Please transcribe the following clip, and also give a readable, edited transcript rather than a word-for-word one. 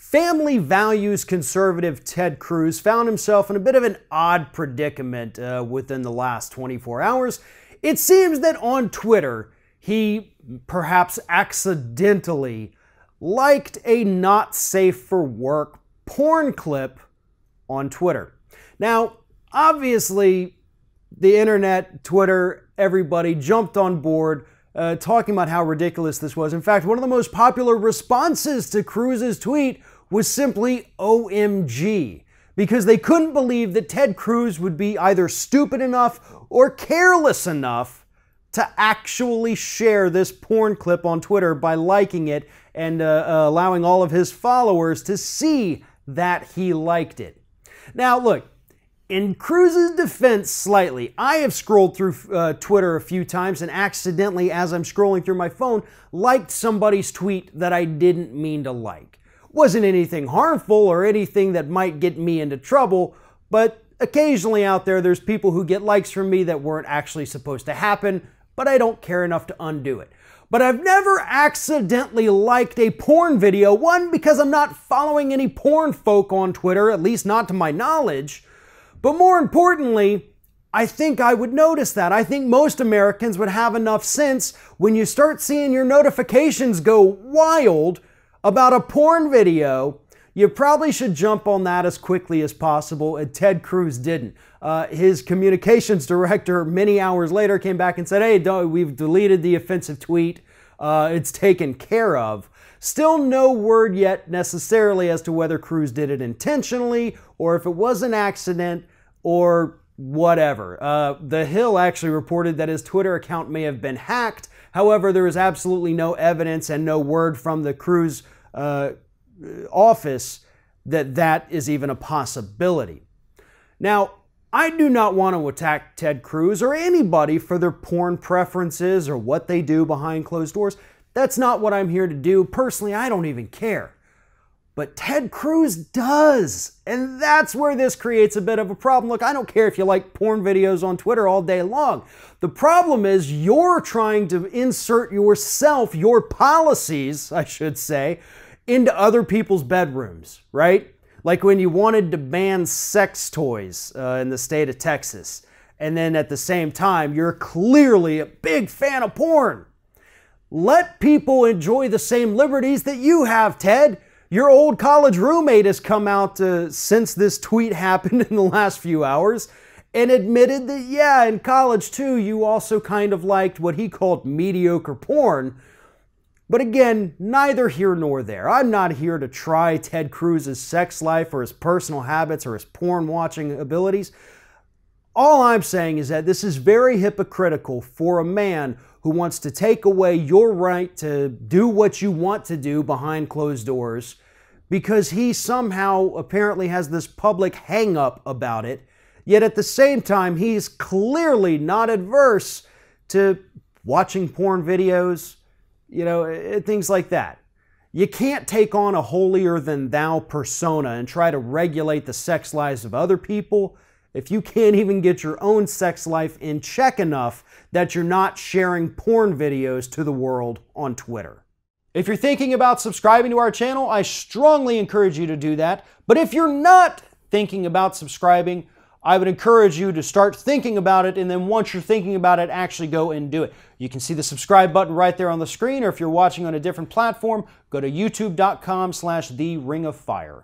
Family values conservative Ted Cruz found himself in a bit of an odd predicament within the last 24 hours. It seems that on Twitter, he perhaps accidentally liked a not safe for work porn clip on Twitter. Now, obviously, the internet, Twitter, everybody jumped on board talking about how ridiculous this was. In fact, one of the most popular responses to Cruz's tweet was simply OMG, because they couldn't believe that Ted Cruz would be either stupid enough or careless enough to actually share this porn clip on Twitter by liking it and allowing all of his followers to see that he liked it. Now, look, in Cruz's defense slightly, I have scrolled through Twitter a few times and accidentally, as I'm scrolling through my phone, liked somebody's tweet that I didn't mean to like. Wasn't anything harmful or anything that might get me into trouble, but occasionally out there's people who get likes from me that weren't actually supposed to happen, but I don't care enough to undo it. But I've never accidentally liked a porn video, one, because I'm not following any porn folk on Twitter, at least not to my knowledge, but more importantly, I think I would notice that. I think most Americans would have enough sense when you start seeing your notifications go wild about a porn video, you probably should jump on that as quickly as possible, and Ted Cruz didn't. His communications director, many hours later, came back and said, hey, we've deleted the offensive tweet. It's taken care of. Still no word yet necessarily as to whether Cruz did it intentionally or if it was an accident or whatever. The Hill actually reported that his Twitter account may have been hacked. However, there is absolutely no evidence and no word from the Cruz office that that is even a possibility. Now, I do not want to attack Ted Cruz or anybody for their porn preferences or what they do behind closed doors. That's not what I'm here to do. Personally, I don't even care. But Ted Cruz does. And that's where this creates a bit of a problem. Look, I don't care if you like porn videos on Twitter all day long. The problem is you're trying to insert yourself, your policies, I should say, into other people's bedrooms, right? Like when you wanted to ban sex toys in the state of Texas. And then at the same time, you're clearly a big fan of porn. Let people enjoy the same liberties that you have, Ted. Your old college roommate has come out since this tweet happened in the last few hours and admitted that, yeah, in college too, you also kind of liked what he called mediocre porn. But again, neither here nor there. I'm not here to try Ted Cruz's sex life or his personal habits or his porn watching abilities. All I'm saying is that this is very hypocritical for a man who wants to take away your right to do what you want to do behind closed doors because he somehow apparently has this public hang-up about it, yet at the same time he's clearly not adverse to watching porn videos, you know, things like that. You can't take on a holier-than-thou persona and try to regulate the sex lives of other people if you can't even get your own sex life in check enough that you're not sharing porn videos to the world on Twitter. If you're thinking about subscribing to our channel, I strongly encourage you to do that. But if you're not thinking about subscribing, I would encourage you to start thinking about it, and then once you're thinking about it, actually go and do it. You can see the subscribe button right there on the screen, or if you're watching on a different platform, go to youtube.com/theringofFire.